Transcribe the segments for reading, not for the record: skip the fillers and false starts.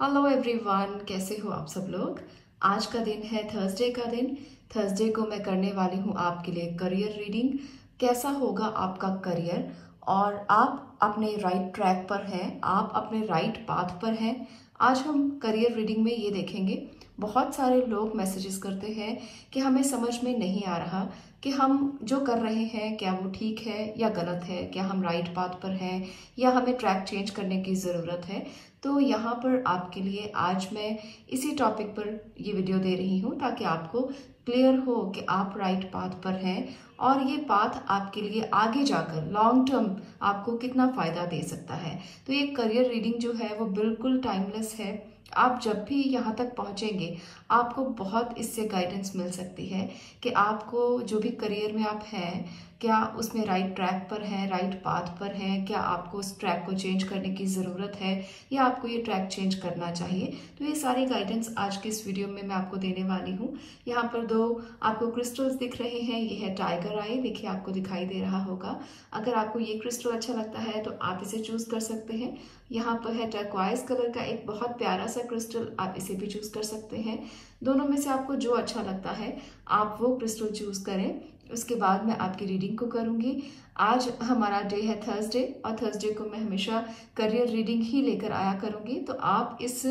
Hello everyone, कैसे हो आप सब लोग। आज का दिन है थर्सडे का दिन। थर्सडे को मैं करने वाली हूँ आपके लिए करियर रीडिंग। कैसा होगा आपका करियर और आप अपने राइट ट्रैक पर हैं, आप अपने राइट पाथ पर हैं। आज हम करियर रीडिंग में ये देखेंगे, बहुत सारे लोग मैसेजेस करते हैं कि हमें समझ में नहीं आ रहा कि हम जो कर रहे हैं क्या वो ठीक है या गलत है, क्या हम राइट पाथ पर हैं या हमें ट्रैक चेंज करने की ज़रूरत है। तो यहाँ पर आपके लिए आज मैं इसी टॉपिक पर ये वीडियो दे रही हूँ ताकि आपको क्लियर हो कि आप राइट पाथ पर हैं और ये पाथ आपके लिए आगे जाकर लॉन्ग टर्म आपको कितना फ़ायदा दे सकता है। तो ये करियर रीडिंग जो है वो बिल्कुल टाइमलेस है। आप जब भी यहाँ तक पहुँचेंगे आपको बहुत इससे गाइडेंस मिल सकती है कि आपको जो भी करियर में आप हैं क्या उसमें राइट ट्रैक पर हैं, राइट पाथ पर हैं, क्या आपको उस ट्रैक को चेंज करने की ज़रूरत है या आपको ये ट्रैक चेंज करना चाहिए। तो ये सारी गाइडेंस आज के इस वीडियो में मैं आपको देने वाली हूँ। यहाँ पर दो आपको क्रिस्टल्स दिख रहे हैं, ये है टाइगर आई, देखिए आपको दिखाई दे रहा होगा। अगर आपको ये क्रिस्टल अच्छा लगता है तो आप इसे चूज कर सकते हैं। यहाँ पर है टर्क्वाइज कलर का एक बहुत प्यारा सा क्रिस्टल, आप इसे भी चूज कर सकते हैं। दोनों में से आपको जो अच्छा लगता है आप वो क्रिस्टल चूज करें। उसके बाद मैं आपकी रीडिंग को करूंगी। आज हमारा डे है थर्सडे और थर्सडे को मैं हमेशा करियर रीडिंग ही लेकर आया करूंगी। तो आप इस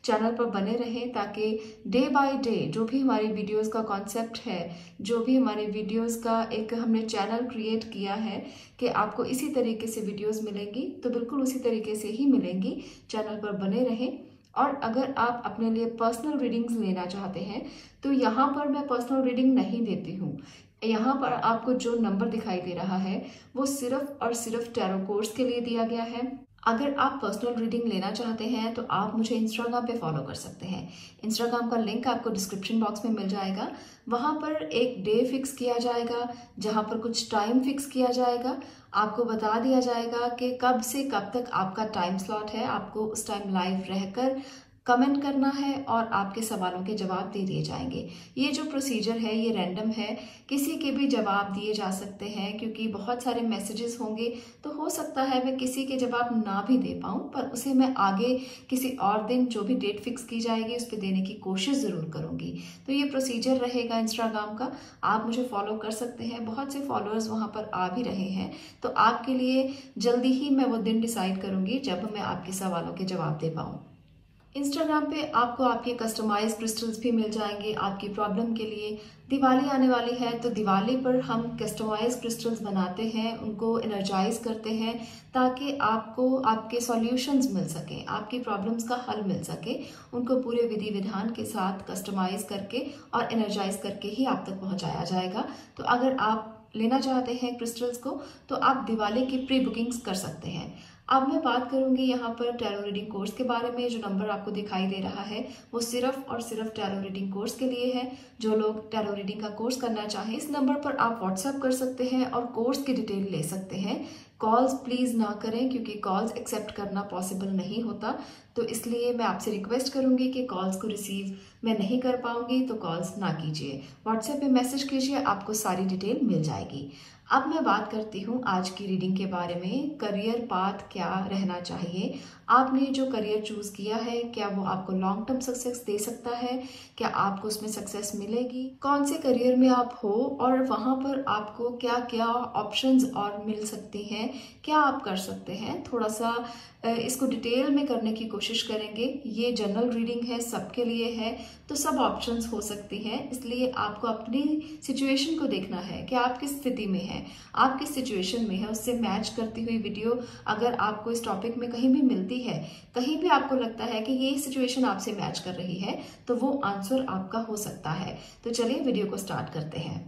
चैनल पर बने रहें ताकि डे बाय डे जो भी हमारी वीडियोस का कॉन्सेप्ट है, जो भी हमारे वीडियोस का एक हमने चैनल क्रिएट किया है कि आपको इसी तरीके से वीडियोस मिलेंगी, तो बिल्कुल उसी तरीके से ही मिलेंगी। चैनल पर बने रहें। और अगर आप अपने लिए पर्सनल रीडिंग्स लेना चाहते हैं तो यहाँ पर मैं पर्सनल रीडिंग नहीं देती हूँ। यहाँ पर आपको जो नंबर दिखाई दे रहा है वो सिर्फ और सिर्फ टैरो कोर्स के लिए दिया गया है। अगर आप पर्सनल रीडिंग लेना चाहते हैं तो आप मुझे इंस्टाग्राम पे फॉलो कर सकते हैं। इंस्टाग्राम का लिंक आपको डिस्क्रिप्शन बॉक्स में मिल जाएगा। वहाँ पर एक डे फिक्स किया जाएगा, जहाँ पर कुछ टाइम फिक्स किया जाएगा। आपको बता दिया जाएगा कि कब से कब तक आपका टाइम स्लॉट है। आपको उस टाइम लाइव रहकर कमेंट करना है और आपके सवालों के जवाब दे दिए जाएंगे। ये जो प्रोसीजर है ये रैंडम है, किसी के भी जवाब दिए जा सकते हैं क्योंकि बहुत सारे मैसेजेस होंगे। तो हो सकता है मैं किसी के जवाब ना भी दे पाऊँ, पर उसे मैं आगे किसी और दिन जो भी डेट फिक्स की जाएगी उस पर देने की कोशिश ज़रूर करूँगी। तो ये प्रोसीजर रहेगा इंस्टाग्राम का, आप मुझे फॉलो कर सकते हैं। बहुत से फॉलोअर्स वहाँ पर आ भी रहे हैं, तो आपके लिए जल्दी ही मैं वो दिन डिसाइड करूँगी जब मैं आपके सवालों के जवाब दे पाऊँ। इंस्टाग्राम पे आपको आपके कस्टमाइज क्रिस्टल्स भी मिल जाएंगे आपकी प्रॉब्लम के लिए। दिवाली आने वाली है तो दिवाली पर हम कस्टमाइज क्रिस्टल्स बनाते हैं, उनको एनर्जाइज करते हैं ताकि आपको आपके सॉल्यूशंस मिल सकें, आपकी प्रॉब्लम्स का हल मिल सके। उनको पूरे विधि विधान के साथ कस्टमाइज करके और एनर्जाइज करके ही आप तक पहुंचाया जाएगा। तो अगर आप लेना चाहते हैं क्रिस्टल्स को तो आप दिवाली की प्री बुकिंग्स कर सकते हैं। अब मैं बात करूंगी यहाँ पर टैरो रीडिंग कोर्स के बारे में। जो नंबर आपको दिखाई दे रहा है वो सिर्फ और सिर्फ टैरो रीडिंग कोर्स के लिए है। जो लोग टैरो रीडिंग का कोर्स करना चाहें इस नंबर पर आप व्हाट्सएप कर सकते हैं और कोर्स की डिटेल ले सकते हैं। कॉल्स प्लीज़ ना करें क्योंकि कॉल्स एक्सेप्ट करना पॉसिबल नहीं होता, तो इसलिए मैं आपसे रिक्वेस्ट करूंगी कि कॉल्स को रिसीव मैं नहीं कर पाऊंगी, तो कॉल्स ना कीजिए। व्हाट्सएप पे मैसेज कीजिए, आपको सारी डिटेल मिल जाएगी। अब मैं बात करती हूँ आज की रीडिंग के बारे में। करियर पाथ क्या रहना चाहिए, आपने जो करियर चूज किया है क्या वो आपको लॉन्ग टर्म सक्सेस दे सकता है, क्या आपको उसमें सक्सेस मिलेगी, कौन से करियर में आप हो और वहाँ पर आपको क्या क्या ऑप्शंस और मिल सकती हैं, क्या आप कर सकते हैं। थोड़ा सा इसको डिटेल में करने की कोशिश करेंगे। ये जनरल रीडिंग है, सबके लिए है, तो सब ऑप्शंस हो सकती हैं। इसलिए आपको अपनी सिचुएशन को देखना है कि आप किस स्थिति में हैं, आप किस सिचुएशन में है, उससे मैच करती हुई वीडियो अगर आपको इस टॉपिक में कहीं भी मिलती है, कहीं भी आपको लगता है कि ये सिचुएशन आपसे मैच कर रही है, तो वो आंसर आपका हो सकता है। तो चलिए वीडियो को स्टार्ट करते हैं।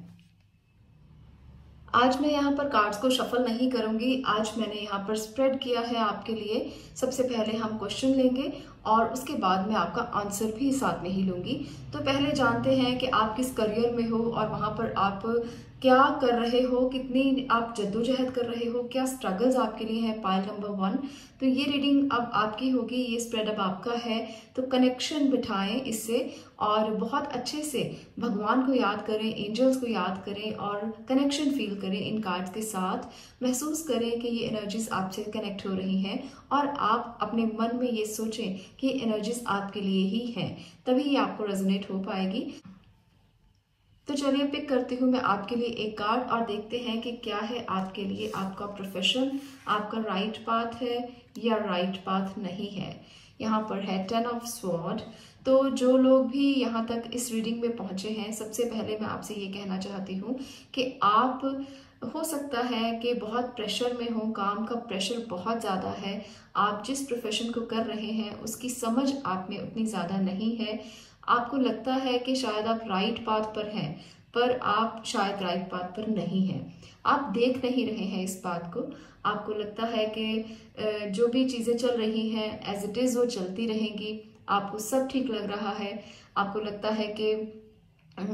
आज मैं यहाँ पर कार्ड्स को शफल नहीं करूंगी, आज मैंने यहाँ पर स्प्रेड किया है आपके लिए। सबसे पहले हम क्वेश्चन लेंगे और उसके बाद मैं आपका आंसर भी साथ में ही लूंगी। तो पहले जानते हैं कि आप किस करियर में हो और वहाँ पर आप क्या कर रहे हो, कितनी आप जद्दोजहद कर रहे हो, क्या स्ट्रगल्स आपके लिए हैं, पाइल नंबर 1। तो ये रीडिंग अब आपकी होगी, ये स्प्रेड अब आपका है। तो कनेक्शन बिठाएं इससे और बहुत अच्छे से भगवान को याद करें, एंजल्स को याद करें और कनेक्शन फील करें इन कार्ड्स के साथ। महसूस करें कि ये एनर्जीज आपसे कनेक्ट हो रही हैं और आप अपने मन में ये सोचें कि एनर्जीज आपके लिए ही हैं, तभी ये आपको रेजोनेट हो पाएगी। तो चलिए पिक करती हूँ मैं आपके लिए एक कार्ड और देखते हैं कि क्या है आपके लिए आपका प्रोफेशन, आपका राइट पाथ है या राइट पाथ नहीं है। यहाँ पर है 10 ऑफ स्वॉर्ड। तो जो लोग भी यहाँ तक इस रीडिंग में पहुंचे हैं, सबसे पहले मैं आपसे ये कहना चाहती हूँ कि आप, हो सकता है कि बहुत प्रेशर में हो, काम का प्रेशर बहुत ज़्यादा है, आप जिस प्रोफेशन को कर रहे हैं उसकी समझ आप में उतनी ज़्यादा नहीं है। आपको लगता है कि शायद आप राइट पाथ पर हैं, पर आप शायद राइट पाथ पर नहीं हैं। आप देख नहीं रहे हैं इस बात को। आपको लगता है कि जो भी चीज़ें चल रही हैं एज इट इज़ वो चलती रहेंगी, आपको सब ठीक लग रहा है। आपको लगता है कि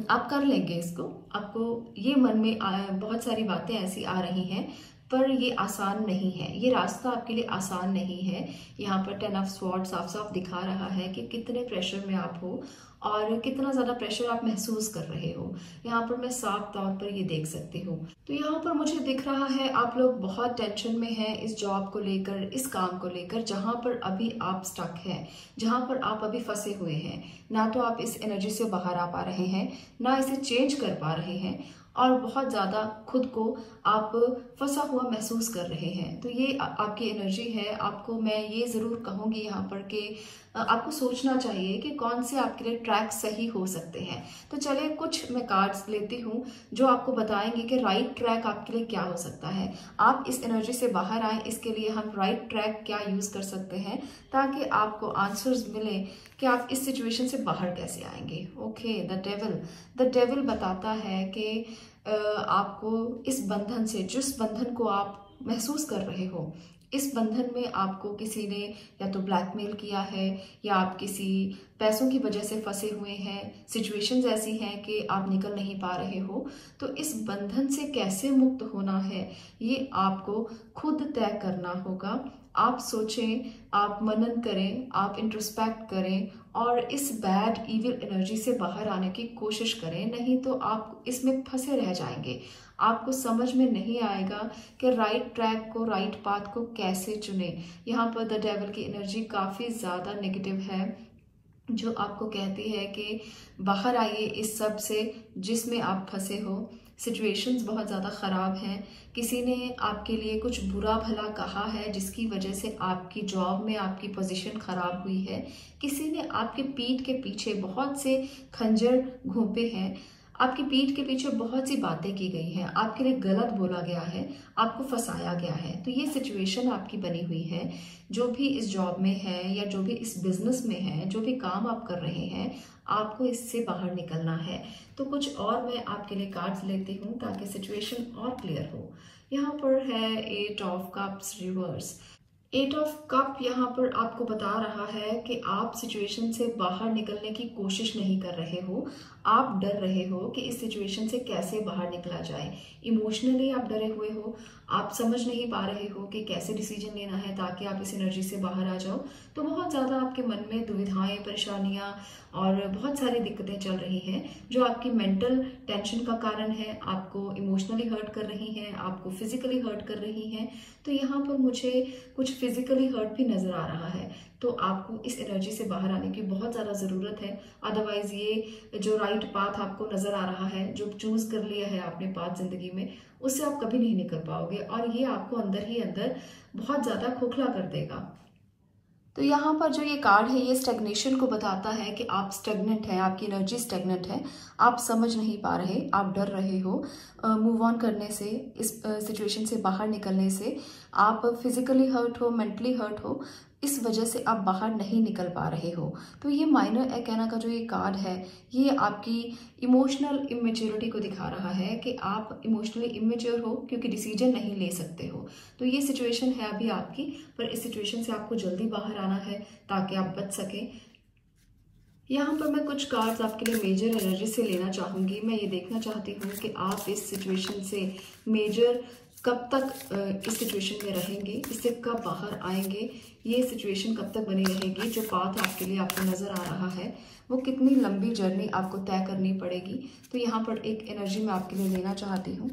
आप कर लेंगे इसको। आपको ये मन में बहुत सारी बातें ऐसी आ रही हैं, पर ये आसान नहीं है, ये रास्ता आपके लिए आसान नहीं है। यहाँ पर 10 ऑफ स्वॉर्ड साफ साफ दिखा रहा है कि कितने प्रेशर में आप हो और कितना ज़्यादा प्रेशर आप महसूस कर रहे हो। यहाँ पर मैं साफ तौर पर ये देख सकती हूँ। तो यहाँ पर मुझे दिख रहा है आप लोग बहुत टेंशन में हैं इस जॉब को लेकर, इस काम को लेकर, जहाँ पर अभी आप स्टक हैं, जहाँ पर आप अभी फंसे हुए हैं। ना तो आप इस एनर्जी से बाहर आ पा रहे हैं, ना इसे चेंज कर पा रहे हैं और बहुत ज़्यादा खुद को आप फंसा हुआ महसूस कर रहे हैं। तो ये आपकी एनर्जी है। आपको मैं ये ज़रूर कहूँगी यहाँ पर कि आपको सोचना चाहिए कि कौन से आपके लिए ट्रैक सही हो सकते हैं। तो चलिए कुछ मैं कार्ड्स लेती हूँ जो आपको बताएंगे कि राइट ट्रैक आपके लिए क्या हो सकता है। आप इस एनर्जी से बाहर आएँ, इसके लिए हम राइट ट्रैक क्या यूज़ कर सकते हैं ताकि आपको आंसर्स मिले कि आप इस सिचुएशन से बाहर कैसे आएंगे। ओके, द डेविल बताता है कि आपको इस बंधन से, जिस बंधन को आप महसूस कर रहे हो, इस बंधन में आपको किसी ने या तो ब्लैकमेल किया है या आप किसी पैसों की वजह से फंसे हुए हैं, सिचुएशंस ऐसी हैं कि आप निकल नहीं पा रहे हो। तो इस बंधन से कैसे मुक्त होना है ये आपको खुद तय करना होगा। आप सोचें, आप मनन करें, आप इंट्रोस्पेक्ट करें और इस बैड इविल एनर्जी से बाहर आने की कोशिश करें, नहीं तो आप इसमें फंसे रह जाएंगे। आपको समझ में नहीं आएगा कि राइट ट्रैक को, राइट पाथ को कैसे चुने। यहाँ पर द डेविल की एनर्जी काफ़ी ज़्यादा नेगेटिव है, जो आपको कहती है कि बाहर आइए इस सब से जिसमें आप फंसे हो। सिचुएशंस बहुत ज़्यादा ख़राब हैं, किसी ने आपके लिए कुछ बुरा भला कहा है जिसकी वजह से आपकी जॉब में आपकी पोजीशन ख़राब हुई है, किसी ने आपके पीठ के पीछे बहुत से खंजर घोंपे हैं, आपकी पीठ के पीछे बहुत सी बातें की गई हैं, आपके लिए गलत बोला गया है, आपको फंसाया गया है। तो ये सिचुएशन आपकी बनी हुई है। जो भी इस जॉब में है या जो भी इस बिजनेस में है, जो भी काम आप कर रहे हैं, आपको इससे बाहर निकलना है। तो कुछ और मैं आपके लिए कार्ड्स लेती हूँ ताकि सिचुएशन और क्लियर हो। यहाँ पर है 8 of cups reverse. 8 of cup यहाँ पर आपको बता रहा है कि आप सिचुएशन से बाहर निकलने की कोशिश नहीं कर रहे हो, आप डर रहे हो कि इस सिचुएशन से कैसे बाहर निकला जाए। इमोशनली आप डरे हुए हो, आप समझ नहीं पा रहे हो कि कैसे डिसीजन लेना है ताकि आप इस एनर्जी से बाहर आ जाओ। तो बहुत ज़्यादा आपके मन में दुविधाएं, परेशानियां और बहुत सारी दिक्कतें चल रही हैं जो आपकी मेंटल टेंशन का कारण है, आपको इमोशनली हर्ट कर रही हैं, आपको फिजिकली हर्ट कर रही हैं। तो यहाँ पर मुझे कुछ फिजिकली हर्ट भी नज़र आ रहा है। तो आपको इस एनर्जी से बाहर आने की बहुत ज़्यादा ज़रूरत है। अदरवाइज़ ये जो राइट पाथ आपको नज़र आ रहा है, जो चूज़ कर लिया है आपने पाथ ज़िंदगी में, उससे आप कभी नहीं निकल पाओगे और ये आपको अंदर ही अंदर बहुत ज़्यादा खोखला कर देगा। तो यहाँ पर जो ये कार्ड है ये स्टेग्नेशन को बताता है कि आप स्टेग्नेंट है, आपकी एनर्जी स्टेग्नेंट है, आप समझ नहीं पा रहे, आप डर रहे हो मूव ऑन करने से, इस सिचुएशन से बाहर निकलने से। आप फिजिकली हर्ट हो, मेंटली हर्ट हो, इस वजह से आप बाहर नहीं निकल पा रहे हो। तो ये माइनर एकेना का जो ये कार्ड है ये आपकी इमोशनल इमेच्योरिटी को दिखा रहा है कि आप इमोशनली इमेच्योर हो क्योंकि डिसीजन नहीं ले सकते हो। तो ये सिचुएशन है अभी आपकी, पर इस सिचुएशन से आपको जल्दी बाहर आना है ताकि आप बच सकें। यहाँ पर मैं कुछ कार्ड्स आपके लिए मेजर एनर्जी से लेना चाहूँगी। मैं ये देखना चाहती हूँ कि आप इस सिचुएशन से मेजर कब तक इस सिचुएशन में रहेंगे, इससे कब बाहर आएंगे, ये सिचुएशन कब तक बनी रहेगी, जो पाथ आपके लिए आपको नज़र आ रहा है वो कितनी लंबी जर्नी आपको तय करनी पड़ेगी। तो यहाँ पर एक एनर्जी मैं आपके लिए लेना चाहती हूँ।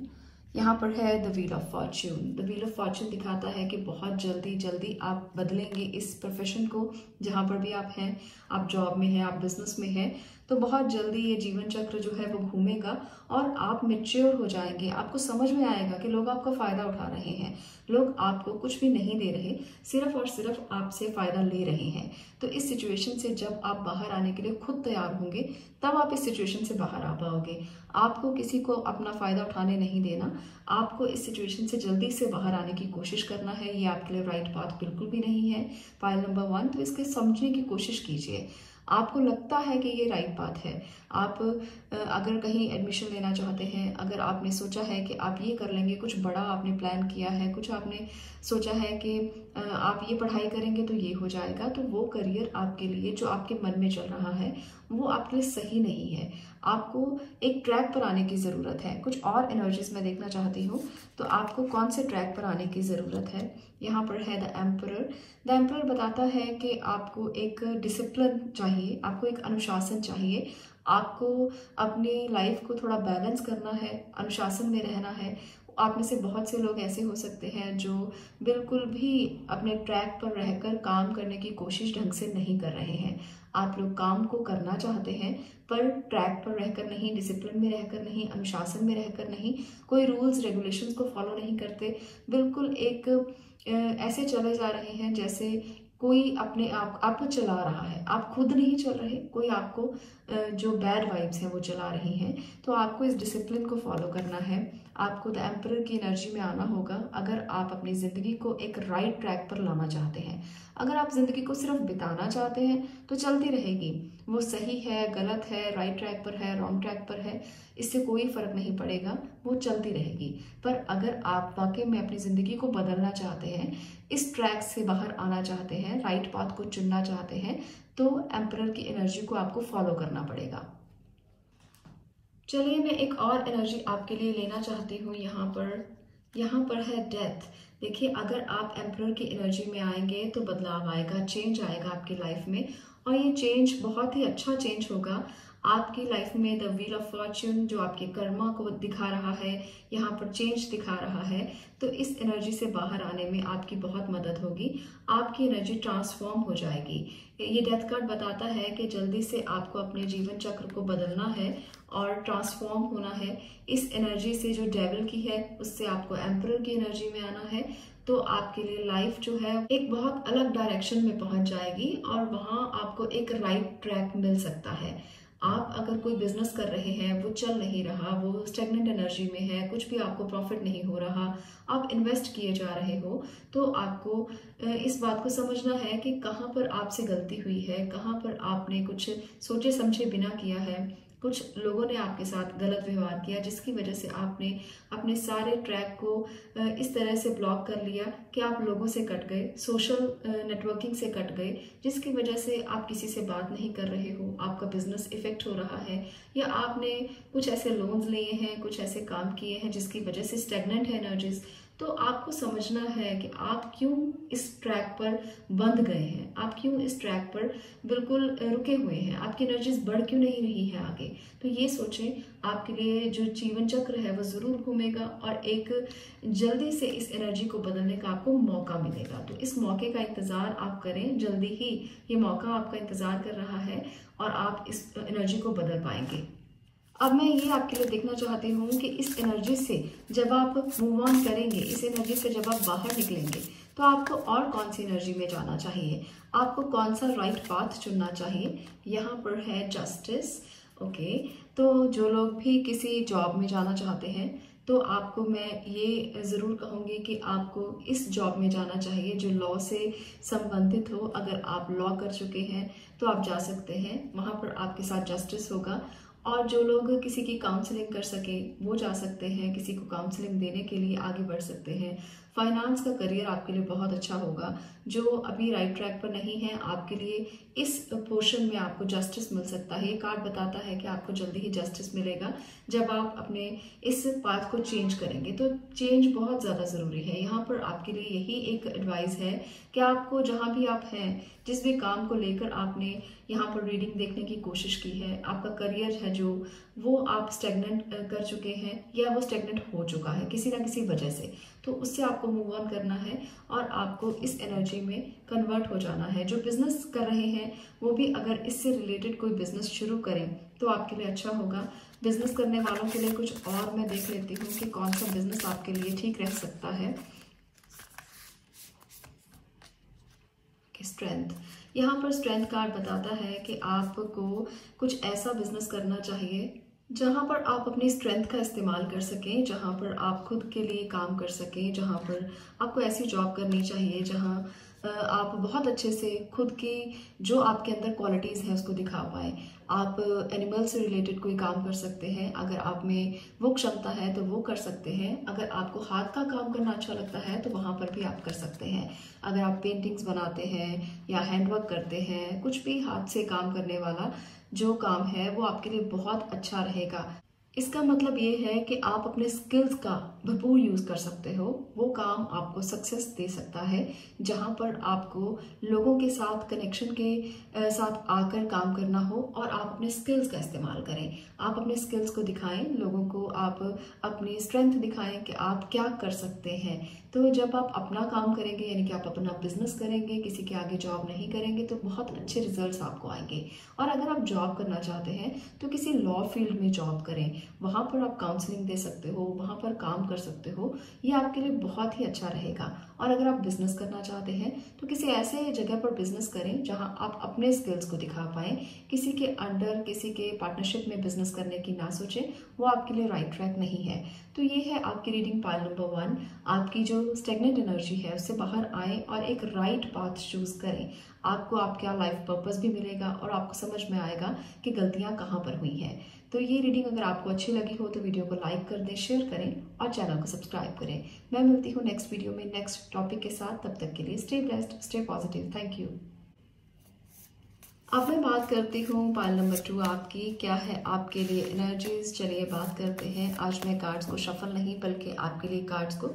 यहाँ पर है the wheel of Fortune. The wheel of Fortune दिखाता है कि बहुत जल्दी जल्दी आप बदलेंगे इस प्रोफेशन को, जहाँ पर भी आप हैं, आप जॉब में हैं, आप बिजनेस में हैं, तो बहुत जल्दी ये जीवन चक्र जो है वो घूमेगा और आप मैच्योर हो जाएंगे। आपको समझ में आएगा कि लोग आपका फ़ायदा उठा रहे हैं, लोग आपको कुछ भी नहीं दे रहे, सिर्फ और सिर्फ आपसे फ़ायदा ले रहे हैं। तो इस सिचुएशन से जब आप बाहर आने के लिए खुद तैयार होंगे तब आप इस सिचुएशन से बाहर आ पाओगे। आपको किसी को अपना फ़ायदा उठाने नहीं देना, आपको इस सिचुएशन से जल्दी से बाहर आने की कोशिश करना है। ये आपके लिए राइट पाथ बिल्कुल भी नहीं है। फाइल नंबर 1, तो इसके समझने की कोशिश कीजिए। आपको लगता है कि ये राइट बात है। आप अगर कहीं एडमिशन लेना चाहते हैं, अगर आपने सोचा है कि आप ये कर लेंगे, कुछ बड़ा आपने प्लान किया है, कुछ आपने सोचा है कि आप ये पढ़ाई करेंगे तो ये हो जाएगा, तो वो करियर आपके लिए जो आपके मन में चल रहा है वो आपके लिए सही नहीं है। आपको एक ट्रैक पर आने की ज़रूरत है। कुछ और एनर्जीज मैं देखना चाहती हूँ, तो आपको कौन से ट्रैक पर आने की ज़रूरत है। यहाँ पर है द एम्परर। द एम्परर बताता है कि आपको एक डिसिप्लिन चाहिए, आपको एक अनुशासन चाहिए, आपको अपनी लाइफ को थोड़ा बैलेंस करना है, अनुशासन में रहना है। आप में से बहुत से लोग ऐसे हो सकते हैं जो बिल्कुल भी अपने ट्रैक पर रहकर काम करने की कोशिश ढंग से नहीं कर रहे हैं। आप लोग काम को करना चाहते हैं पर ट्रैक पर रहकर नहीं, डिसिप्लिन में रहकर नहीं, अनुशासन में रहकर नहीं, कोई रूल्स रेगुलेशंस को फॉलो नहीं करते, बिल्कुल एक ऐसे चले जा रहे हैं जैसे कोई अपने आप आपको चला रहा है, आप खुद नहीं चल रहे, कोई आपको जो बैड वाइब्स हैं वो चला रही हैं। तो आपको इस डिसिप्लिन को फॉलो करना है, आपको द एम्परर की एनर्जी में आना होगा अगर आप अपनी ज़िंदगी को एक राइट ट्रैक पर लाना चाहते हैं। अगर आप ज़िंदगी को सिर्फ बिताना चाहते हैं तो चलती रहेगी, वो सही है, गलत है, राइट ट्रैक पर है, रॉन्ग ट्रैक पर है, इससे कोई फ़र्क नहीं पड़ेगा, वो चलती रहेगी। पर अगर आप वाकई में अपनी ज़िंदगी को बदलना चाहते हैं, इस ट्रैक से बाहर आना चाहते हैं, राइट पाथ को चुनना चाहते हैं, तो एम्परर की एनर्जी को आपको फॉलो करना पड़ेगा। चलिए मैं एक और एनर्जी आपके लिए लेना चाहती हूँ। यहाँ पर है डेथ। देखिए, अगर आप एम्परर की एनर्जी में आएंगे तो बदलाव आएगा, चेंज आएगा आपकी लाइफ में, और ये चेंज बहुत ही अच्छा चेंज होगा आपकी लाइफ में। द व्हील ऑफ फॉर्च्यून जो आपके कर्मा को दिखा रहा है, यहाँ पर चेंज दिखा रहा है, तो इस एनर्जी से बाहर आने में आपकी बहुत मदद होगी, आपकी एनर्जी ट्रांसफॉर्म हो जाएगी। ये डेथ कार्ड बताता है कि जल्दी से आपको अपने जीवन चक्र को बदलना है और ट्रांसफॉर्म होना है। इस एनर्जी से जो डेविल की है उससे आपको एम्परर की एनर्जी में आना है, तो आपके लिए लाइफ जो है एक बहुत अलग डायरेक्शन में पहुंच जाएगी और वहां आपको एक राइट ट्रैक मिल सकता है। आप अगर कोई बिजनेस कर रहे हैं, वो चल नहीं रहा, वो स्टेगनेंट एनर्जी में है, कुछ भी आपको प्रॉफिट नहीं हो रहा, आप इन्वेस्ट किए जा रहे हो, तो आपको इस बात को समझना है कि कहाँ पर आपसे गलती हुई है, कहाँ पर आपने कुछ सोचे समझे बिना किया है, कुछ लोगों ने आपके साथ गलत व्यवहार किया जिसकी वजह से आपने अपने सारे ट्रैक को इस तरह से ब्लॉक कर लिया कि आप लोगों से कट गए, सोशल नेटवर्किंग से कट गए, जिसकी वजह से आप किसी से बात नहीं कर रहे हो, आपका बिजनेस इफेक्ट हो रहा है, या आपने कुछ ऐसे लोन्स लिए हैं, कुछ ऐसे काम किए हैं जिसकी वजह से स्टेगनेंट है एनर्जीज। तो आपको समझना है कि आप क्यों इस ट्रैक पर बंध गए हैं, आप क्यों इस ट्रैक पर बिल्कुल रुके हुए हैं, आपकी एनर्जीज बढ़ क्यों नहीं रही है आगे। तो ये सोचें, आपके लिए जो जीवन चक्र है वो ज़रूर घूमेगा और एक जल्दी से इस एनर्जी को बदलने का आपको मौका मिलेगा। तो इस मौके का इंतज़ार आप करें, जल्दी ही ये मौका आपका इंतज़ार कर रहा है और आप इस एनर्जी को बदल पाएंगे। अब मैं ये आपके लिए देखना चाहती हूँ कि इस एनर्जी से जब आप मूव ऑन करेंगे, इस एनर्जी से जब आप बाहर निकलेंगे, तो आपको और कौन सी एनर्जी में जाना चाहिए, आपको कौन सा राइट पाथ चुनना चाहिए। यहाँ पर है जस्टिस। ओके, तो जो लोग भी किसी जॉब में जाना चाहते हैं, तो आपको मैं ये ज़रूर कहूँगी कि आपको इस जॉब में जाना चाहिए जो लॉ से संबंधित हो। अगर आप लॉ कर चुके हैं तो आप जा सकते हैं, वहाँ पर आपके साथ जस्टिस होगा। और जो लोग किसी की काउंसलिंग कर सके वो जा सकते हैं, किसी को काउंसलिंग देने के लिए आगे बढ़ सकते हैं। फाइनेंस का करियर आपके लिए बहुत अच्छा होगा। जो अभी राइट ट्रैक पर नहीं है, आपके लिए इस पोर्शन में आपको जस्टिस मिल सकता है। ये कार्ड बताता है कि आपको जल्दी ही जस्टिस मिलेगा जब आप अपने इस पाथ को चेंज करेंगे। तो चेंज बहुत ज़्यादा ज़रूरी है। यहाँ पर आपके लिए यही एक एडवाइस है कि आपको जहाँ भी आप हैं, जिस भी काम को लेकर आपने यहाँ पर रीडिंग देखने की कोशिश की है, आपका करियर है जो वो आप स्टेगनेंट कर चुके हैं या वो स्टेगनेंट हो चुका है किसी ना किसी वजह से, तो उससे आपको मूव ऑन करना है और आपको इस एनर्जी में कन्वर्ट हो जाना है। जो बिजनेस कर रहे हैं वो भी अगर इससे रिलेटेड कोई बिजनेस शुरू करें तो आपके लिए अच्छा होगा। बिजनेस करने वालों के लिए कुछ और मैं देख लेती हूँ कि कौन सा बिजनेस आपके लिए ठीक रह सकता है। स्ट्रेंथ, यहाँ पर स्ट्रेंथ कार्ड बताता है कि आपको कुछ ऐसा बिजनेस करना चाहिए जहाँ पर आप अपनी स्ट्रेंथ का इस्तेमाल कर सकें, जहाँ पर आप खुद के लिए काम कर सकें, जहाँ पर आपको ऐसी जॉब करनी चाहिए जहाँ आप बहुत अच्छे से खुद की जो आपके अंदर क्वालिटीज़ हैं उसको दिखा पाए। आप एनिमल से रिलेटेड कोई काम कर सकते हैं, अगर आप में वो क्षमता है तो वो कर सकते हैं। अगर आपको हाथ का काम करना अच्छा लगता है तो वहाँ पर भी आप कर सकते हैं। अगर आप पेंटिंग्स बनाते हैं या हैंडवर्क करते हैं, कुछ भी हाथ से काम करने वाला जो काम है वो आपके लिए बहुत अच्छा रहेगा। इसका मतलब ये है कि आप अपने स्किल्स का भरपूर यूज़ कर सकते हो। वो काम आपको सक्सेस दे सकता है जहाँ पर आपको लोगों के साथ कनेक्शन के साथ आकर काम करना हो और आप अपने स्किल्स का इस्तेमाल करें। आप अपने स्किल्स को दिखाएं, लोगों को आप अपनी स्ट्रेंथ दिखाएं कि आप क्या कर सकते हैं। तो जब आप अपना काम करेंगे, यानी कि आप अपना बिजनेस करेंगे, किसी के आगे जॉब नहीं करेंगे, तो बहुत अच्छे रिजल्ट्स आपको आएंगे। और अगर आप जॉब करना चाहते हैं तो किसी लॉ फील्ड में जॉब करें, वहाँ पर आप काउंसलिंग दे सकते हो, वहाँ पर काम कर सकते हो। ये आपके लिए बहुत ही अच्छा रहेगा। और अगर आप बिजनेस करना चाहते हैं तो किसी ऐसे जगह पर बिजनेस करें जहाँ आप अपने स्किल्स को दिखा पाएं। किसी के अंडर, किसी के पार्टनरशिप में बिजनेस करने की ना सोचें, वो आपके लिए राइट ट्रैक नहीं है। तो ये है आपकी रीडिंग पाइल नंबर 1। आपकी जो स्टेगनेंट एनर्जी है उससे बाहर आएं और एक राइट पाथ चूज करें। आपको आपका लाइफ पर्पस भी मिलेगा और आपको समझ में आएगा कि गलतियां कहाँ पर हुई हैं। तो ये रीडिंग अगर आपको अच्छी लगी हो तो वीडियो को लाइक कर दें, शेयर करें और चैनल को सब्सक्राइब करें। मैं मिलती हूँ नेक्स्ट वीडियो में नेक्स्ट टॉपिक के साथ। तब तक के लिए stay blessed, stay positive. Thank you. अब मैं बात करती हूँ पाइल नंबर 2 आपकी, क्या है आपके लिए एनर्जीज। चलिए बात करते हैं। आज मैं कार्ड्स को शफल नहीं बल्कि आपके लिए कार्ड्स को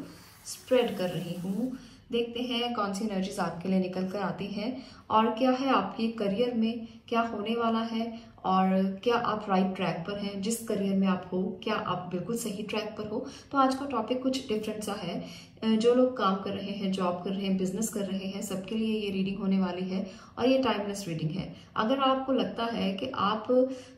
स्प्रेड कर रही हूँ। देखते हैं कौन सी एनर्जीज आपके लिए निकल कर आती हैं और क्या है आपके करियर में क्या होने वाला है और क्या आप राइट ट्रैक पर हैं। जिस करियर में आप हो, क्या आप बिल्कुल सही ट्रैक पर हो। तो आज का टॉपिक कुछ डिफरेंट सा है। जो लोग काम कर रहे हैं, जॉब कर रहे हैं, बिजनेस कर रहे हैं, सबके लिए ये रीडिंग होने वाली है और ये टाइमलेस रीडिंग है। अगर आपको लगता है कि आप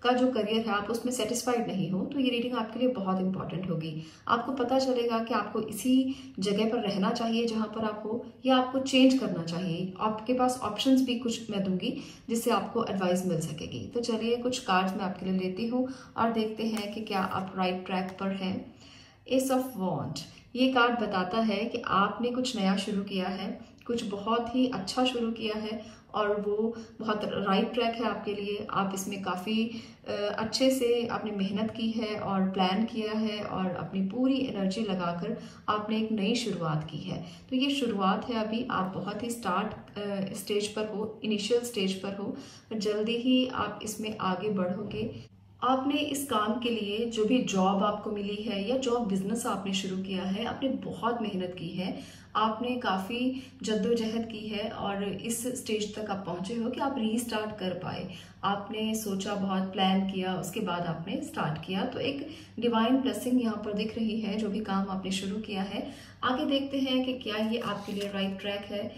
का जो करियर है आप उसमें सेटिस्फाइड नहीं हो तो ये रीडिंग आपके लिए बहुत इंपॉर्टेंट होगी। आपको पता चलेगा कि आपको इसी जगह पर रहना चाहिए जहाँ पर आप हो या आपको चेंज करना चाहिए। आपके पास ऑप्शंस भी कुछ मैं दूंगी जिससे आपको एडवाइस मिल सकेगी। तो चलिए कुछ कार्ड्स मैं आपके लिए लेती हूँ और देखते हैं कि क्या आप राइट ट्रैक पर हैं। एस ऑफ वॉन्ड, ये कार्ड बताता है कि आपने कुछ नया शुरू किया है, कुछ बहुत ही अच्छा शुरू किया है और वो बहुत राइट ट्रैक है आपके लिए। आप इसमें काफ़ी अच्छे से आपने मेहनत की है और प्लान किया है और अपनी पूरी एनर्जी लगाकर आपने एक नई शुरुआत की है। तो ये शुरुआत है, अभी आप बहुत ही स्टार्ट स्टेज पर हो, इनिशियल स्टेज पर हो। जल्दी ही आप इसमें आगे बढ़ोगे। आपने इस काम के लिए जो भी जॉब आपको मिली है या जॉब बिजनेस आपने शुरू किया है, आपने बहुत मेहनत की है, आपने काफ़ी जद्दोजहद की है और इस स्टेज तक आप पहुंचे हो कि आप रीस्टार्ट कर पाए। आपने सोचा, बहुत प्लान किया, उसके बाद आपने स्टार्ट किया। तो एक डिवाइन ब्लेसिंग यहाँ पर दिख रही है जो भी काम आपने शुरू किया है। आगे देखते हैं कि क्या ये आपके लिए राइट ट्रैक है।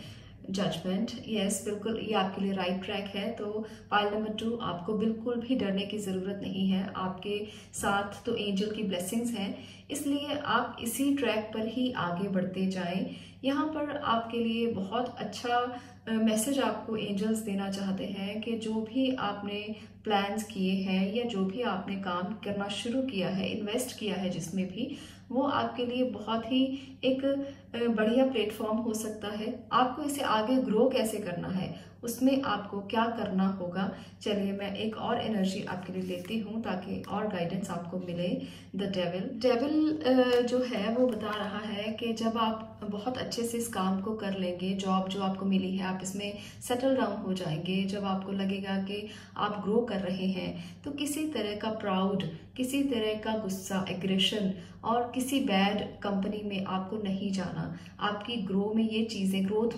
जजमेंट, यस बिल्कुल ये आपके लिए राइट ट्रैक है। तो पाइल नंबर 2, आपको बिल्कुल भी डरने की ज़रूरत नहीं है। आपके साथ तो एंजल की ब्लेसिंग्स हैं, इसलिए आप इसी ट्रैक पर ही आगे बढ़ते जाएं। यहाँ पर आपके लिए बहुत अच्छा मैसेज आपको एंजल्स देना चाहते हैं कि जो भी आपने प्लान्स किए हैं या जो भी आपने काम करना शुरू किया है, इन्वेस्ट किया है जिसमें भी, वो आपके लिए बहुत ही एक बढ़िया प्लेटफॉर्म हो सकता है। आपको इसे आगे ग्रो कैसे करना है, उसमें आपको क्या करना होगा। चलिए मैं एक और एनर्जी आपके लिए लेती हूँ ताकि और गाइडेंस आपको मिले। द डेविल जो है वो बता रहा है कि जब आप बहुत अच्छे से इस काम को कर लेंगे, जॉब जो आपको मिली है आप इसमें सेटल डाउन हो जाएंगे, जब आपको लगेगा कि आप ग्रो कर रहे हैं, तो किसी तरह का प्राउड, किसी तरह का गुस्सा, एग्रेशन और किसी बैड कंपनी में आपको नहीं जाना। आपकी ग्रोथ में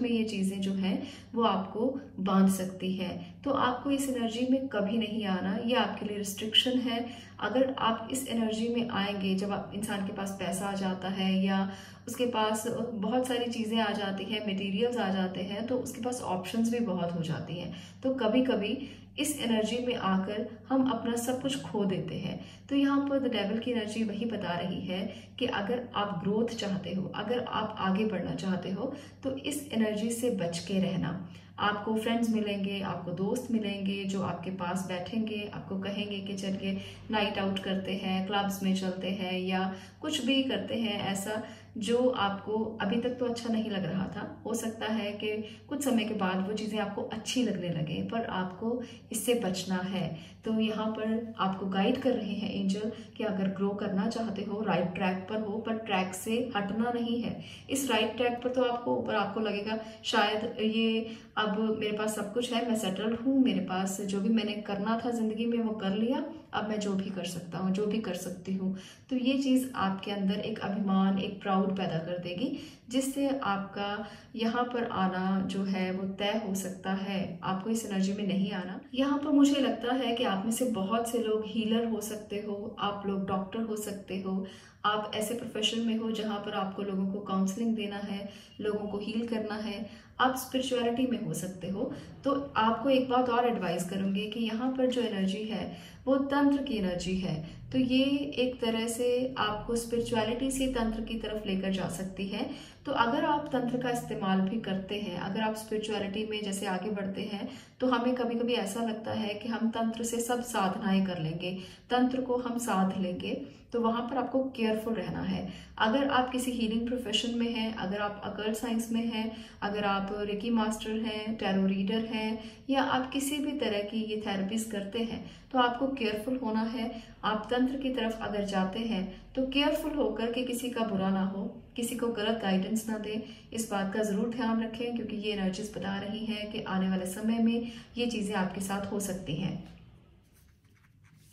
ये चीज़ें जो हैं वो आपको बांध सकती है। तो आपको इस एनर्जी में कभी नहीं आना, ये आपके लिए रिस्ट्रिक्शन है। अगर आप इस एनर्जी में आएंगे, जब आप इंसान के पास पैसा आ जाता है या उसके पास बहुत सारी चीज़ें आ जाती हैं, मटेरियल्स आ जाते हैं, तो उसके पास ऑप्शंस भी बहुत हो जाती हैं। तो कभी कभी इस एनर्जी में आकर हम अपना सब कुछ खो देते हैं। तो यहाँ पर द डेविल की एनर्जी वही बता रही है कि अगर आप ग्रोथ चाहते हो, अगर आप आगे बढ़ना चाहते हो, तो इस एनर्जी से बच के रहना। आपको फ्रेंड्स मिलेंगे, आपको दोस्त मिलेंगे जो आपके पास बैठेंगे, आपको कहेंगे कि चलिए नाइट आउट करते हैं, क्लब्स में चलते हैं या कुछ भी करते हैं ऐसा जो आपको अभी तक तो अच्छा नहीं लग रहा था। हो सकता है कि कुछ समय के बाद वो चीज़ें आपको अच्छी लगने लगे, पर आपको इससे बचना है। तो यहाँ पर आपको गाइड कर रहे हैं एंजल कि अगर ग्रो करना चाहते हो, राइट ट्रैक पर हो, पर ट्रैक से हटना नहीं है। इस राइट ट्रैक पर तो आपको लगेगा शायद ये अब मेरे पास सब कुछ है, मैं सेटल्ड हूँ, मेरे पास जो भी मैंने करना था जिंदगी में वो कर लिया, अब मैं जो भी कर सकता हूँ, जो भी कर सकती हूँ। तो ये चीज़ आपके अंदर एक अभिमान, एक प्राउड पैदा कर देगी, जिससे आपका यहाँ पर आना जो है वो तय हो सकता है। आपको इस एनर्जी में नहीं आना। यहाँ पर मुझे लगता है कि आप में से बहुत से लोग हीलर हो सकते हो, आप लोग डॉक्टर हो सकते हो, आप ऐसे प्रोफेशन में हो जहाँ पर आपको लोगों को काउंसलिंग देना है, लोगों को हील करना है। आप स्पिरिचुअलिटी में हो सकते हो। तो आपको एक बात और एडवाइस करूंगी कि यहाँ पर जो एनर्जी है वो तंत्र की एनर्जी है। तो ये एक तरह से आपको स्पिरिचुअलिटी से तंत्र की तरफ लेकर जा सकती है। तो अगर आप तंत्र का इस्तेमाल भी करते हैं, अगर आप स्पिरिचुअलिटी में जैसे आगे बढ़ते हैं, तो हमें कभी कभी ऐसा लगता है कि हम तंत्र से सब साधनाएं कर लेंगे, तंत्र को हम साध लेंगे। तो वहां पर आपको केयरफुल रहना है। अगर आप किसी हीलिंग प्रोफेशन में हैं, अगर आप अकल्ट साइंस में हैं, अगर आप रेकी मास्टर हैं, टैरो रीडर हैं, या आप किसी भी तरह की ये थेरेपीज करते हैं, तो आपको केयरफुल होना है। आप तंत्र की तरफ अगर जाते हैं तो केयरफुल होकर के किसी का बुरा ना हो, किसी को गलत गाइडेंस ना दें। इस बात का जरूर ध्यान रखें, क्योंकि ये एनर्जीज बता रही हैं कि आने वाले समय में ये चीजें आपके साथ हो सकती हैं।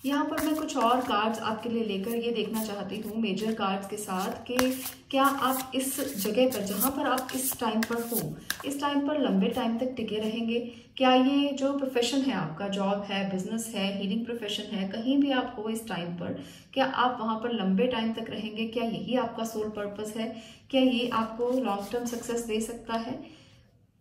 यहाँ पर मैं कुछ और कार्ड्स आपके लिए लेकर ये देखना चाहती हूँ मेजर कार्ड्स के साथ कि क्या आप इस जगह पर, जहाँ पर आप इस टाइम पर हो, इस टाइम पर लंबे टाइम तक टिके रहेंगे। क्या ये जो प्रोफेशन है आपका, जॉब है, बिजनेस है, हीलिंग प्रोफेशन है, कहीं भी आप हो इस टाइम पर, क्या आप वहाँ पर लंबे टाइम तक रहेंगे? क्या यही आपका सोल पर्पस है? क्या ये आपको लॉन्ग टर्म सक्सेस दे सकता है?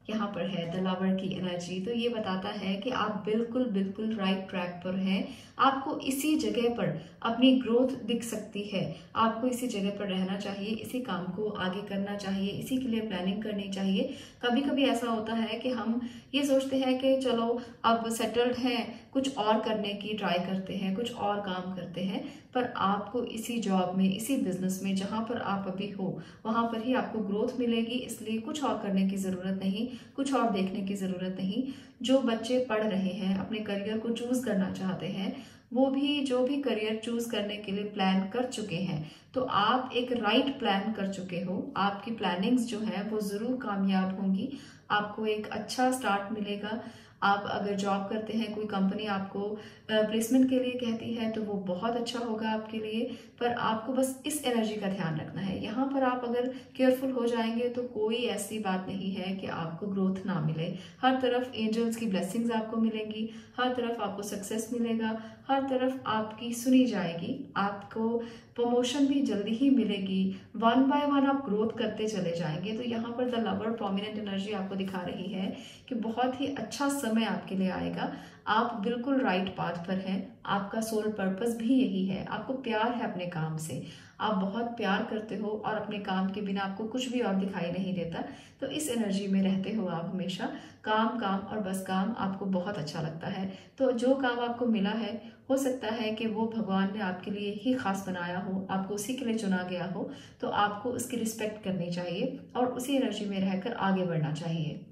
यहाँ पर है द लवर की एनर्जी। तो ये बताता है कि आप बिल्कुल बिल्कुल राइट ट्रैक पर हैं। आपको इसी जगह पर अपनी ग्रोथ दिख सकती है। आपको इसी जगह पर रहना चाहिए, इसी काम को आगे करना चाहिए, इसी के लिए प्लानिंग करनी चाहिए। कभी कभी ऐसा होता है कि हम ये सोचते हैं कि चलो अब सेटल्ड हैं, कुछ और करने की ट्राई करते हैं, कुछ और काम करते हैं, पर आपको इसी जॉब में, इसी बिजनेस में जहाँ पर आप अभी हो, वहाँ पर ही आपको ग्रोथ मिलेगी। इसलिए कुछ और करने की ज़रूरत नहीं, कुछ और देखने की ज़रूरत नहीं। जो बच्चे पढ़ रहे हैं, अपने करियर को चूज़ करना चाहते हैं, वो भी जो भी करियर चूज़ करने के लिए प्लान कर चुके हैं, तो आप एक राइट प्लान कर चुके हो। आपकी प्लानिंग्स जो है वो ज़रूर कामयाब होंगी। आपको एक अच्छा स्टार्ट मिलेगा। आप अगर जॉब करते हैं, कोई कंपनी आपको प्लेसमेंट के लिए कहती है, तो वो बहुत अच्छा होगा आपके लिए। पर आपको बस इस एनर्जी का ध्यान रखना है। यहाँ पर आप अगर केयरफुल हो जाएंगे तो कोई ऐसी बात नहीं है कि आपको ग्रोथ ना मिले। हर तरफ एंजल्स की ब्लेसिंग्स आपको मिलेंगी, हर तरफ आपको सक्सेस मिलेगा, हर तरफ आपकी सुनी जाएगी, आपको प्रमोशन भी जल्दी ही मिलेगी। वन बाय वन आप ग्रोथ करते चले जाएंगे। तो यहाँ पर द लवर प्रोमिनेंट एनर्जी आपको दिखा रही है कि बहुत ही अच्छा समय आपके लिए आएगा। आप बिल्कुल राइट पाथ पर हैं। आपका सोल पर्पस भी यही है। आपको प्यार है अपने काम से, आप बहुत प्यार करते हो और अपने काम के बिना आपको कुछ भी और दिखाई नहीं देता। तो इस एनर्जी में रहते हो आप हमेशा। काम काम और बस काम आपको बहुत अच्छा लगता है। तो जो काम आपको मिला है, हो सकता है कि वो भगवान ने आपके लिए ही खास बनाया हो, आपको उसी के लिए चुना गया हो। तो आपको उसकी रिस्पेक्ट करनी चाहिए और उसी एनर्जी में रहकर आगे बढ़ना चाहिए।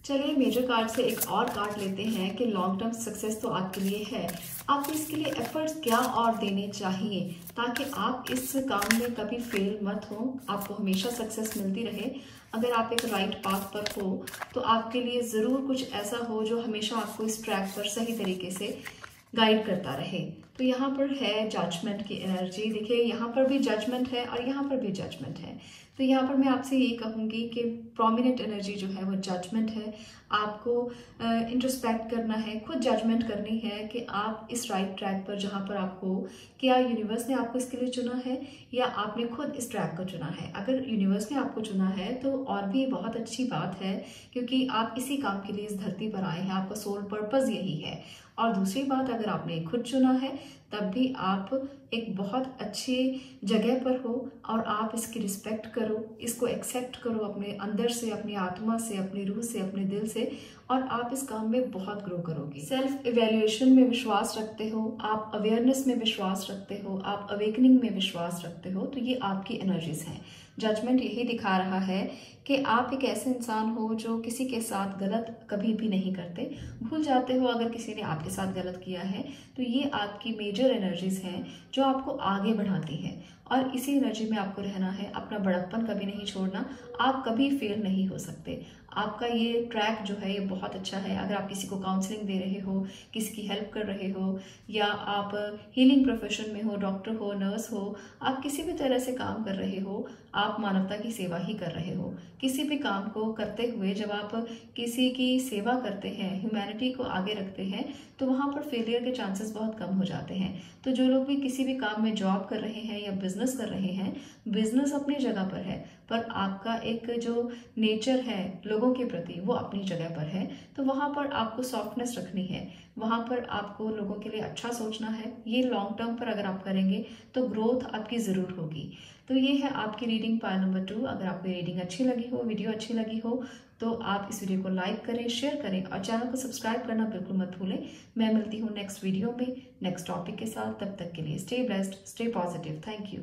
चलिए मेजर कार्ड से एक और कार्ड लेते हैं कि लॉन्ग टर्म सक्सेस तो आपके लिए है, आपको इसके लिए एफर्ट्स क्या और देने चाहिए ताकि आप इस काम में कभी फेल मत हो, आपको हमेशा सक्सेस मिलती रहे। अगर आप एक राइट पाथ पर हो तो आपके लिए ज़रूर कुछ ऐसा हो जो हमेशा आपको इस ट्रैक पर सही तरीके से गाइड करता रहे। तो यहाँ पर है जजमेंट की एनर्जी। देखिए यहाँ पर भी जजमेंट है और यहाँ पर भी जजमेंट है। तो यहाँ पर मैं आपसे ये कहूँगी कि प्रोमिनेंट एनर्जी जो है वो जजमेंट है। आपको इंट्रोस्पेक्ट करना है, खुद जजमेंट करनी है कि आप इस राइट ट्रैक पर जहाँ पर आप हो, क्या यूनिवर्स ने आपको इसके लिए चुना है या आपने खुद इस ट्रैक को चुना है। अगर यूनिवर्स ने आपको चुना है तो और भी बहुत अच्छी बात है, क्योंकि आप इसी काम के लिए इस धरती पर आए हैं, आपका सोल पर्पस यही है। और दूसरी बात, अगर आपने खुद चुना है तब भी आप एक बहुत अच्छी जगह पर हो और आप इसकी रिस्पेक्ट करो, इसको एक्सेप्ट करो अपने अंदर से, अपनी आत्मा से, अपनी रूह से, अपने दिल से, और आप इस काम में बहुत ग्रो करोगे। सेल्फ इवैल्यूएशन में विश्वास रखते हो, आप अवेयरनेस में विश्वास रखते हो, आप अवेकनिंग में विश्वास रखते हो, तो ये आपकी एनर्जीज हैं। जजमेंट यही दिखा रहा है कि आप एक ऐसे इंसान हो जो किसी के साथ गलत कभी भी नहीं करते, भूल जाते हो अगर किसी ने आपके साथ गलत किया है। तो ये आपकी मेजर एनर्जीज हैं जो आपको आगे बढ़ाती हैं और इसी एनर्जी में आपको रहना है। अपना बड़प्पन कभी नहीं छोड़ना, आप कभी फेल नहीं हो सकते। आपका ये ट्रैक जो है ये बहुत अच्छा है। अगर आप किसी को काउंसलिंग दे रहे हो, किसी की हेल्प कर रहे हो, या आप हीलिंग प्रोफेशन में हो, डॉक्टर हो, नर्स हो, आप किसी भी तरह से काम कर रहे हो, आप मानवता की सेवा ही कर रहे हो। किसी भी काम को करते हुए जब आप किसी की सेवा करते हैं, ह्यूमैनिटी को आगे रखते हैं, तो वहाँ पर फेलियर के चांसेस बहुत कम हो जाते हैं। तो जो लोग भी किसी भी काम में जॉब कर रहे हैं या बिजनेस कर रहे हैं, बिजनेस अपनी जगह पर है, पर आपका एक जो नेचर है लोगों के प्रति वो अपनी जगह पर है। तो वहाँ पर आपको सॉफ्टनेस रखनी है, वहाँ पर आपको लोगों के लिए अच्छा सोचना है। ये लॉन्ग टर्म पर अगर आप करेंगे तो ग्रोथ आपकी ज़रूर होगी। तो ये है आपकी रीडिंग पाइल नंबर 2। अगर आपको रीडिंग अच्छी लगी हो, वीडियो अच्छी लगी हो, तो आप इस वीडियो को लाइक करें, शेयर करें और चैनल को सब्सक्राइब करना बिल्कुल मत भूलें। मैं मिलती हूँ नेक्स्ट वीडियो में नेक्स्ट टॉपिक के साथ। तब तक के लिए stay blessed, stay positive. Thank you.